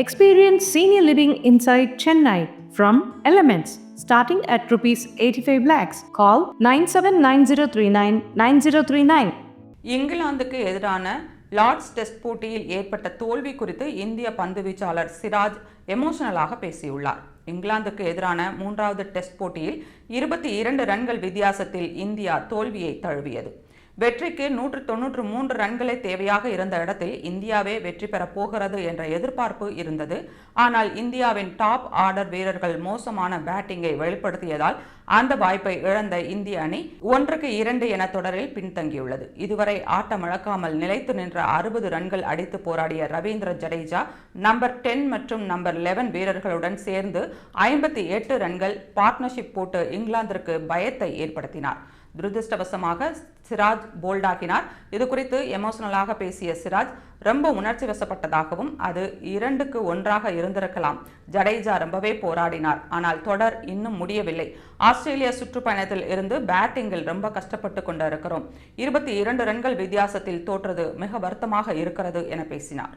Experience senior living inside Chennai from Elements starting at rupees 85 lakhs. Call 9790399039. இங்கிலாந்துக்கு எதிரான Lord's test போட்டியில் ஏற்பட்ட தோல்வி குறித்து இந்திய பந்துவீச்சாளர் சிராஜ் எமோஷனலாக பேசியுள்ளார். இங்கிலாந்துக்கு எதிரான 3வது டெஸ்ட் போட்டியில் 22 ரன்கள் வித்தியாசத்தில் இந்தியா தோல்வியை தழுவியது. வெற்றிக்கு 193 ரன்களே தேவையாக இருந்த இடத்தில் இந்தியாவே வெற்றி பெறப் போகிறது என்ற எதிர்பார்ப்பு இருந்தது. ஆனால் இந்தியாவின் டாப் ஆர்டர் வீரர்கள் மோசமான பேட்டிங்கை வெளிப்படுத்தியதால் அந்த வாய்ப்பை இழந்த இந்திய அணி 1-2 என தொடரில் பின்தங்கியுள்ளது. இதுவரை ஆட்டமிழக்காமல் நிலைத்து நின்ற 60 ரன்கள் அடித்து போராடிய ரவீந்திர ஜடேஜா நம்பர் 10 மற்றும் நம்பர் 11 வீரர்களுடன் சேர்ந்து 58 ரன்கள் பார்ட்னர்ஷிப் போட்டு இங்கிலாந்திற்கு பயத்தை ஏற்படுத்தினார். துரதிருஷ்டவசமாக சிராஜ் போல்டாக்கினார். இது குறித்து எமோஷனலாக பேசிய சிராஜ் ரொம்ப உணர்ச்சி வசப்பட்டதாகவும் அது 2-1 இருந்திருக்கலாம். ஜடேஜா ரொம்பவே போராடினார். ஆனால் தொடர் இன்னும் முடியவில்லை. ஆஸ்திரேலியா சுற்றுப்பயணத்தில் இருந்து பேட்டிங்கில் ரொம்ப கஷ்டப்பட்டு கொண்டிருக்கிறோம். 22 ரன்கள் வித்தியாசத்தில் தோற்றது மிக வருத்தமாக இருக்கிறது என பேசினார்.